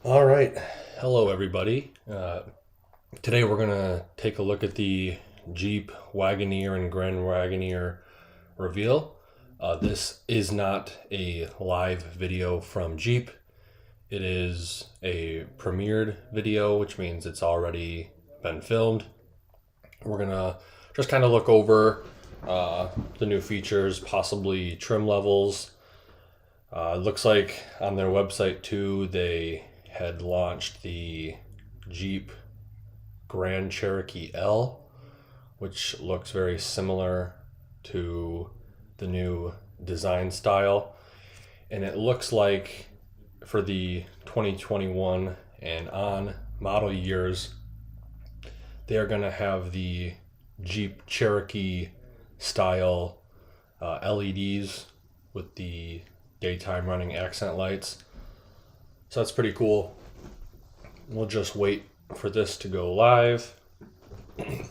All right. Hello, everybody. Today we're going to take a look at the Jeep Wagoneer and Grand Wagoneer reveal. This is not a live video from Jeep. It is a premiered video, which means it's already been filmed. We're going to just kind of look over the new features, possibly trim levels. It looks like on their website too, they had launched the Jeep Grand Cherokee L, which looks very similar to the new design style. And it looks like for the 2021 and on model years, they are going to have the Jeep Cherokee style LEDs with the daytime running accent lights. So that's pretty cool. We'll just wait for this to go live. It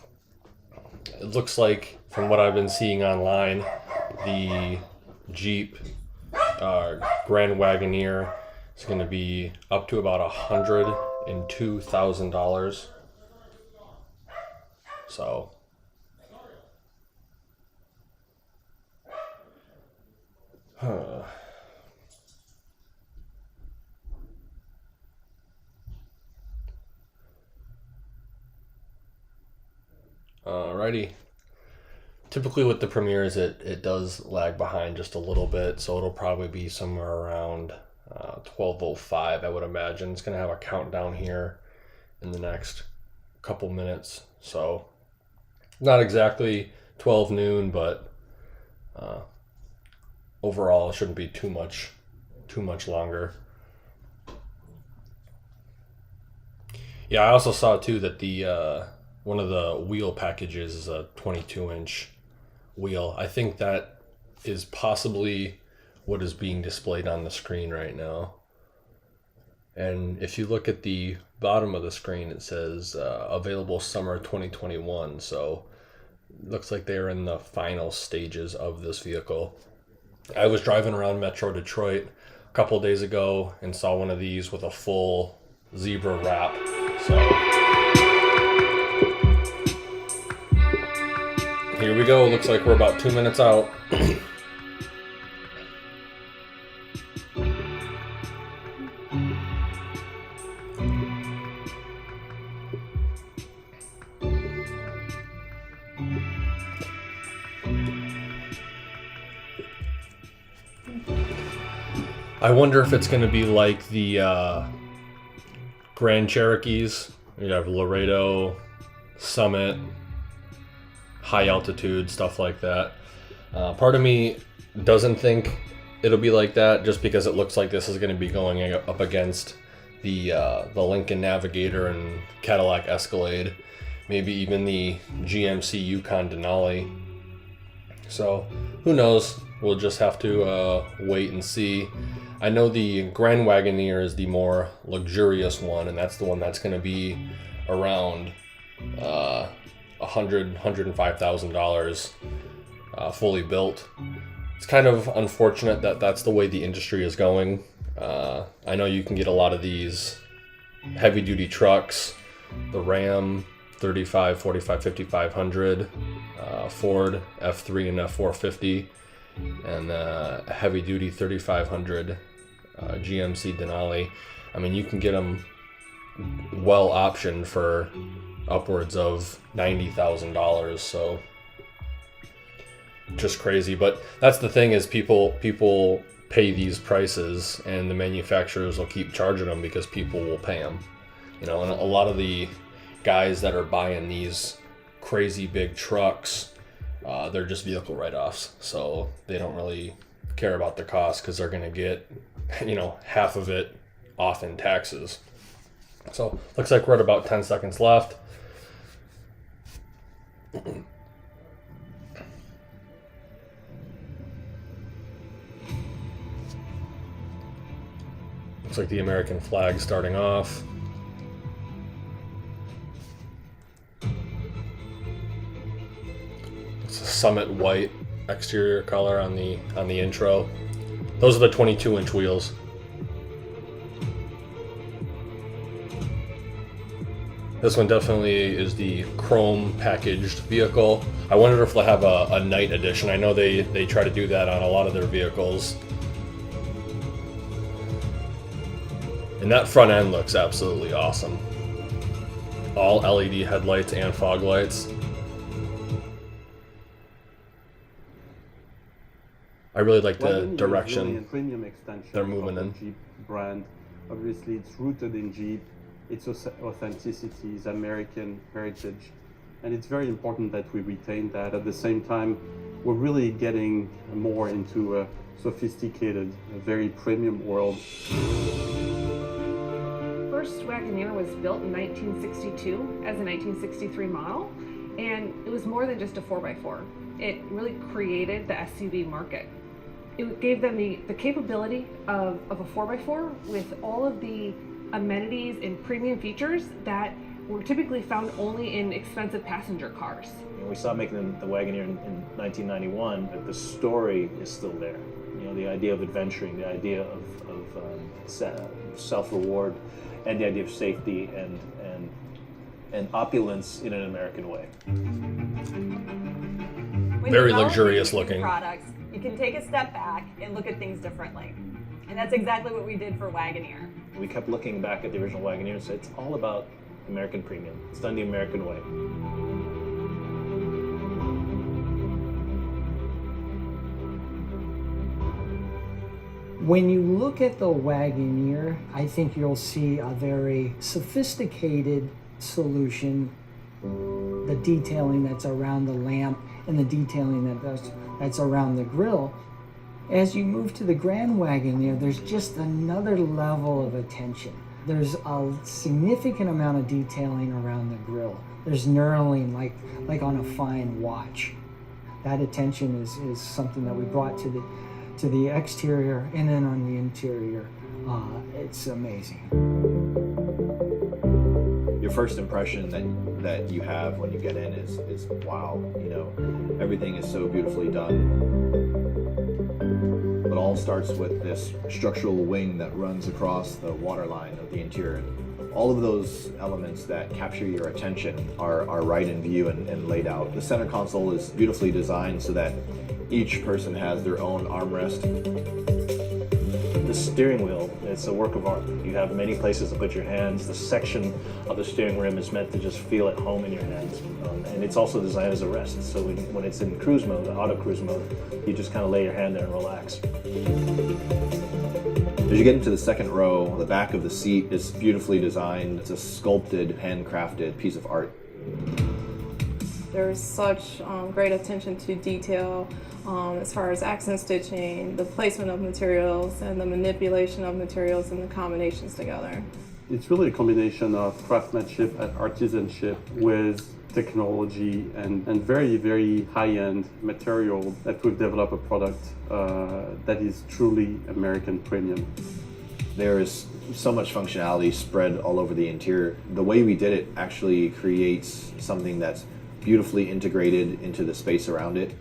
looks like, from what I've been seeing online, the Jeep Grand Wagoneer is going to be up to about $102,000. So alrighty. Typically with the premieres, it does lag behind just a little bit, so it'll probably be somewhere around 12:05, I would imagine. It's going to have a countdown here in the next couple minutes, so not exactly 12 noon, but overall it shouldn't be too much longer. Yeah, I also saw too that the one of the wheel packages is a 22-inch wheel. I think that is possibly what is being displayed on the screen right now. And if you look at the bottom of the screen, it says available summer 2021. So it looks like they're in the final stages of this vehicle. I was driving around Metro Detroit a couple of days ago and saw one of these with a full zebra wrap. So here we go. Looks like we're about 2 minutes out. I wonder if it's going to be like the Grand Cherokees. You have Laredo, Summit, high altitude, stuff like that. Part of me doesn't think it'll be like that, just because it looks like this is going to be going up against the Lincoln Navigator and Cadillac Escalade, maybe even the GMC Yukon Denali. So who knows? We'll just have to wait and see. I know the Grand Wagoneer is the more luxurious one, and that's the one that's going to be around $105,000 fully built. It's kind of unfortunate that that's the way the industry is going. I know you can get a lot of these heavy duty trucks, the Ram 35, 45, 5500, Ford F3 and F450, and heavy duty 3500 GMC Denali. I mean, you can get them well optioned for upwards of $90,000. So just crazy. But that's the thing, is people pay these prices, and the manufacturers will keep charging them because people will pay them. You know, and a lot of the guys that are buying these crazy big trucks, they're just vehicle write-offs, so they don't really care about the cost because they're going to get, half of it off in taxes. So looks like we're at about 10 seconds left. Looks like the American flag starting off. It's a Summit white exterior color on the intro. Those are the 22-inch wheels. This one definitely is the chrome packaged vehicle. I wonder if they'll have a night edition. I know they try to do that on a lot of their vehicles. And that front end looks absolutely awesome. All LED headlights and fog lights. I really like the direction really a premium extension they're moving of in. the Jeep brand. Obviously, it's rooted in Jeep. Its authenticity is American heritage, and it's very important that we retain that. At the same time, we're really getting more into a sophisticated, very premium world. First Wagoneer was built in 1962 as a 1963 model, and it was more than just a 4x4. It really created the SUV market. It gave them the capability of a 4x4 with all of the amenities and premium features that were typically found only in expensive passenger cars. We saw making the Wagoneer in 1991, but the story is still there. You know, the idea of adventuring, the idea of self-reward, and the idea of safety and opulence in an American way. Very luxurious looking products. You can take a step back and look at things differently. And that's exactly what we did for Wagoneer. We kept looking back at the original Wagoneer and said, it's all about American premium. It's done the American way. When you look at the Wagoneer, I think you'll see a very sophisticated solution. The detailing that's around the lamp and the detailing that's around the grille. As you move to the Grand Wagoneer, there's just another level of attention. There's a significant amount of detailing around the grille. There's knurling like on a fine watch. That attention is something that we brought to the exterior, and then on the interior, it's amazing. Your first impression that you have when you get in is wow, you know, everything is so beautifully done. It all starts with this structural wing that runs across the waterline of the interior. All of those elements that capture your attention are right in view and laid out. The center console is beautifully designed so that each person has their own armrest. The steering wheel, it's a work of art. You have many places to put your hands. The section of the steering rim is meant to just feel at home in your hands. And it's also designed as a rest. So when it's in cruise mode, the auto cruise mode, you just kind of lay your hand there and relax. As you get into the second row, the back of the seat is beautifully designed. It's a sculpted, handcrafted piece of art. There's such great attention to detail as far as accent stitching, the placement of materials, and the manipulation of materials and the combinations together. It's really a combination of craftsmanship and artisanship with technology and very, very high-end material that we've developed a product that is truly American premium. There is so much functionality spread all over the interior. The way we did it actually creates something that's beautifully integrated into the space around it.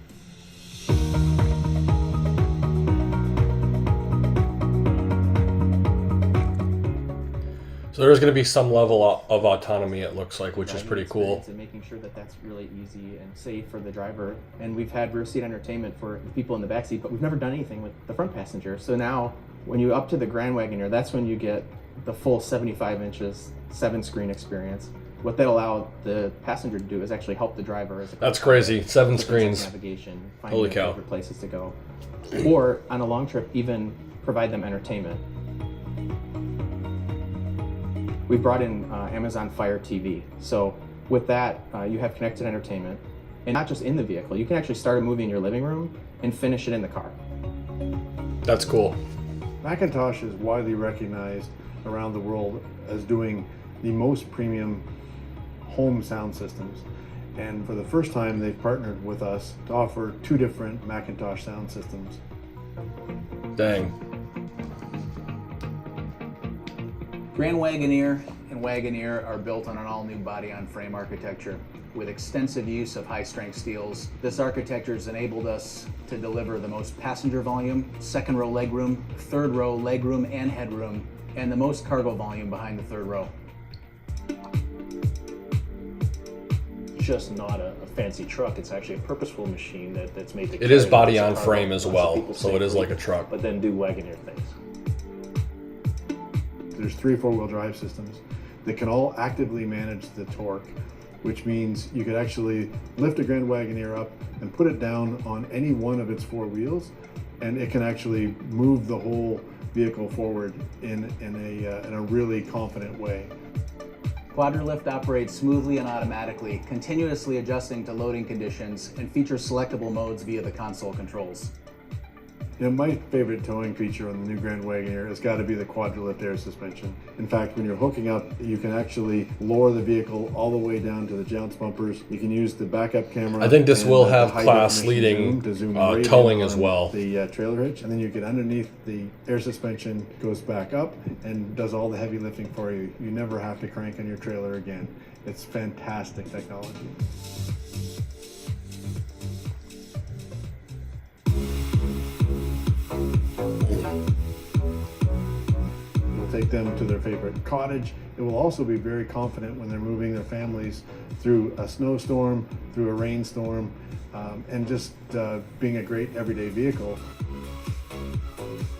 So there's going to be some level of autonomy, it looks like, which is pretty cool. And making sure that that's really easy and safe for the driver. And we've had rear seat entertainment for the people in the back seat, but we've never done anything with the front passenger. So now, when you up to the Grand Wagoneer, that's when you get the full 75 inches, 7-screen experience. What that allowed the passenger to do is actually help the driver. That's crazy. 7 screens. Navigation, Holy cow. favorite places to go. Or on a long trip, even provide them entertainment. We brought in Amazon Fire TV. So with that, you have connected entertainment, and not just in the vehicle. You can actually start a movie in your living room and finish it in the car. That's cool. Macintosh is widely recognized around the world as doing the most premium home sound systems. And for the first time, they've partnered with us to offer 2 different Macintosh sound systems. Dang. Grand Wagoneer and Wagoneer are built on an all-new body-on-frame architecture with extensive use of high-strength steels. This architecture has enabled us to deliver the most passenger volume, second-row legroom, third-row legroom and headroom, and the most cargo volume behind the third row. just not a fancy truck. It's actually a purposeful machine that's made to It is carry body lots of on cargo, frame as lots of well, people so it is safely, like a truck. but then do Wagoneer things. There's 3 4-wheel drive systems that can all actively manage the torque, which means you could actually lift a Grand Wagoneer up and put it down on any one of its 4 wheels, and it can actually move the whole vehicle forward in a really confident way. Quadrilift operates smoothly and automatically, continuously adjusting to loading conditions, and features selectable modes via the console controls. You know, my favorite towing feature on the new Grand Wagoneer has got to be the Quadrilift air suspension. In fact, when you're hooking up, you can actually lower the vehicle all the way down to the jounce bumpers. You can use the backup camera. I think this and will the have high class definition leading zoom to zoom right towing in as on well. The trailer hitch, and then you get underneath the air suspension, goes back up and does all the heavy lifting for you. You never have to crank on your trailer again. It's fantastic technology. Take them to their favorite cottage. It will also be very confident when they're moving their families through a snowstorm, through a rainstorm, and just being a great everyday vehicle.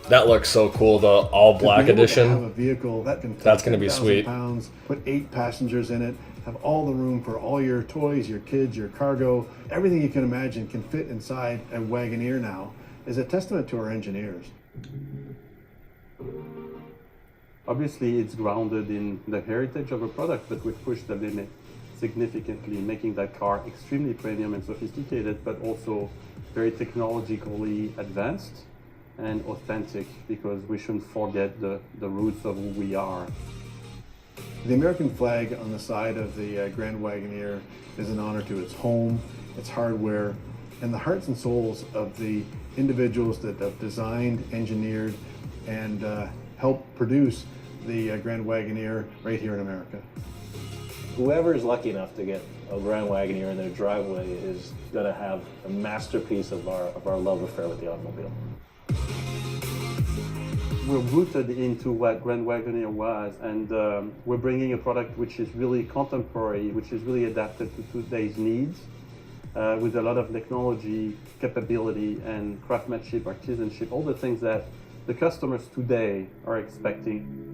That looks so cool, the all black To be able to have edition. a vehicle that can That's gonna be 10,000 sweet. pounds, put 8 passengers in it, have all the room for all your toys, your kids, your cargo, everything you can imagine can fit inside a Wagoneer now, is a testament to our engineers. Obviously, it's grounded in the heritage of a product, but we've pushed the limit significantly, making that car extremely premium and sophisticated, but also very technologically advanced and authentic, because we shouldn't forget the roots of who we are. The American flag on the side of the Grand Wagoneer is an honor to its home, its hardware, and the hearts and souls of the individuals that have designed, engineered, and helped produce the Grand Wagoneer right here in America. Whoever is lucky enough to get a Grand Wagoneer in their driveway is going to have a masterpiece of our love affair with the automobile. We're rooted into what Grand Wagoneer was, and we're bringing a product which is really contemporary, which is really adapted to today's needs, with a lot of technology, capability, and craftsmanship, artisanship, all the things that the customers today are expecting.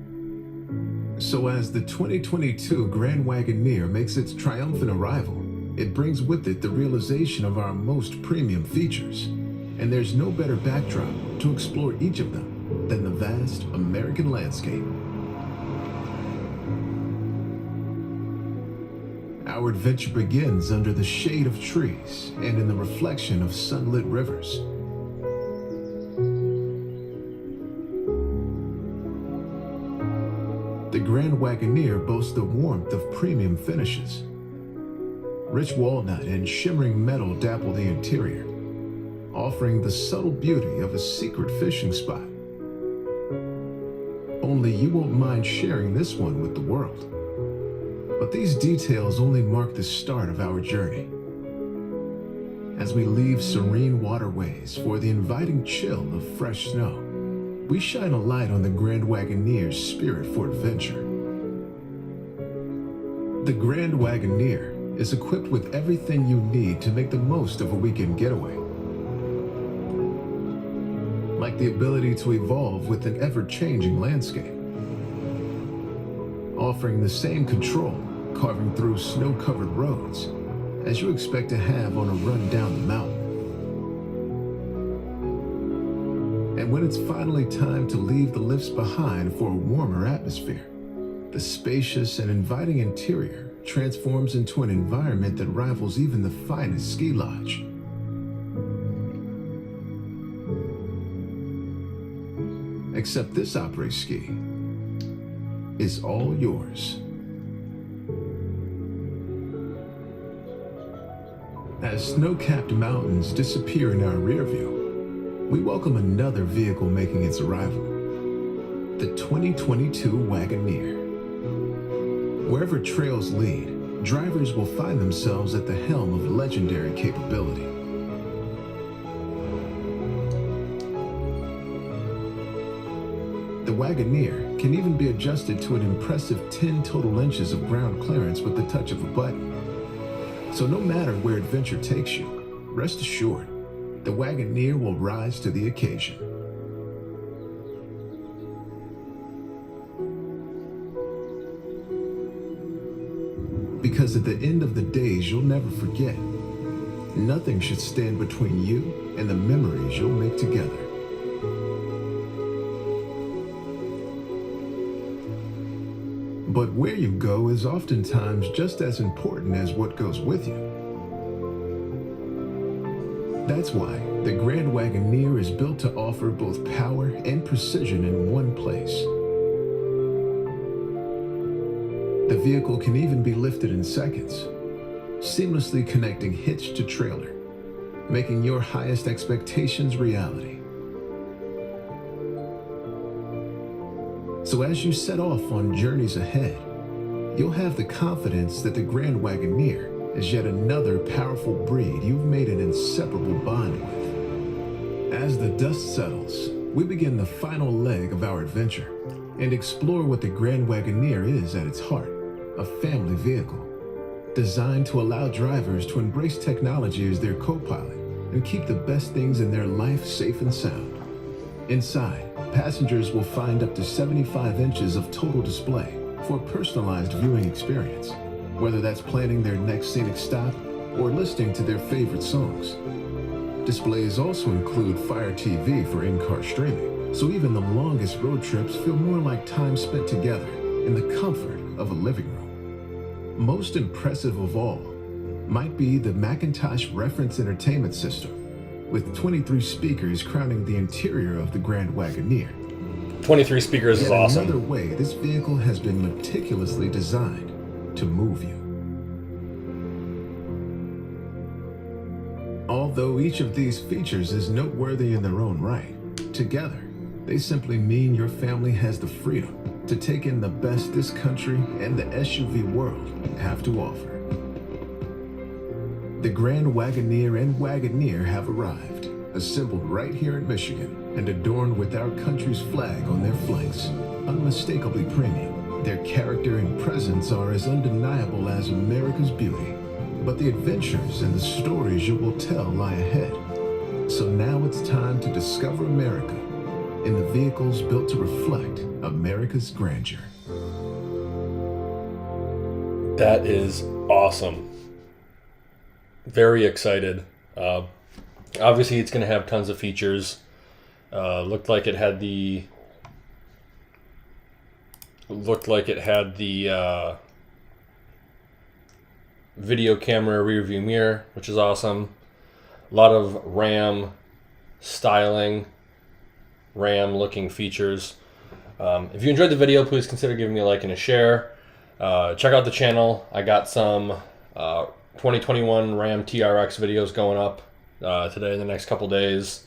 So as the 2022 Grand Wagoneer makes its triumphant arrival, it brings with it the realization of our most premium features. And there's no better backdrop to explore each of them than the vast American landscape. Our adventure begins under the shade of trees and in the reflection of sunlit rivers. The Grand Wagoneer boasts the warmth of premium finishes. Rich walnut and shimmering metal dapple the interior, offering the subtle beauty of a secret fishing spot. Only you won't mind sharing this one with the world. But these details only mark the start of our journey. As we leave serene waterways for the inviting chill of fresh snow, we shine a light on the Grand Wagoneer's spirit for adventure. The Grand Wagoneer is equipped with everything you need to make the most of a weekend getaway. Like the ability to evolve with an ever-changing landscape, offering the same control carving through snow-covered roads as you expect to have on a run down the mountain. And when it's finally time to leave the lifts behind for a warmer atmosphere, the spacious and inviting interior transforms into an environment that rivals even the finest ski lodge. Except this après-ski is all yours. As snow-capped mountains disappear in our rear view, we welcome another vehicle making its arrival, the 2022 Wagoneer. Wherever trails lead, drivers will find themselves at the helm of legendary capability. The Wagoneer can even be adjusted to an impressive 10 total inches of ground clearance with the touch of a button. So no matter where adventure takes you, rest assured, the Wagoneer will rise to the occasion. Because at the end of the days, you'll never forget. Nothing should stand between you and the memories you'll make together. But where you go is oftentimes just as important as what goes with you. That's why the Grand Wagoneer is built to offer both power and precision in one place. The vehicle can even be lifted in seconds, seamlessly connecting hitch to trailer, making your highest expectations reality. So as you set off on journeys ahead, you'll have the confidence that the Grand Wagoneer is yet another powerful breed you've made an inseparable bond with. As the dust settles, we begin the final leg of our adventure and explore what the Grand Wagoneer is at its heart, a family vehicle designed to allow drivers to embrace technology as their co-pilot and keep the best things in their life safe and sound. Inside, passengers will find up to 75 inches of total display for a personalized viewing experience, whether that's planning their next scenic stop or listening to their favorite songs. Displays also include Fire TV for in-car streaming, so even the longest road trips feel more like time spent together in the comfort of a living room. Most impressive of all might be the Macintosh Reference Entertainment System, with 23 speakers crowning the interior of the Grand Wagoneer. 23 speakers is awesome. Another way this vehicle has been meticulously designed to move you. Although each of these features is noteworthy in their own right, together, they simply mean your family has the freedom to take in the best this country and the SUV world have to offer. The Grand Wagoneer and Wagoneer have arrived, assembled right here in Michigan and adorned with our country's flag on their flanks, unmistakably premium. Their character and presence are as undeniable as America's beauty, but the adventures and the stories you will tell lie ahead. So now it's time to discover America in the vehicles built to reflect America's grandeur. That is awesome. Very excited. Obviously, it's going to have tons of features. Looked like it had the video camera rear view mirror, which is awesome. A lot of Ram styling, Ram looking features. If you enjoyed the video, please consider giving me a like and a share. Check out the channel. I got some 2021 Ram TRX videos going up today in the next couple days.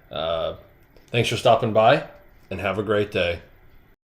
Thanks for stopping by, and have a great day.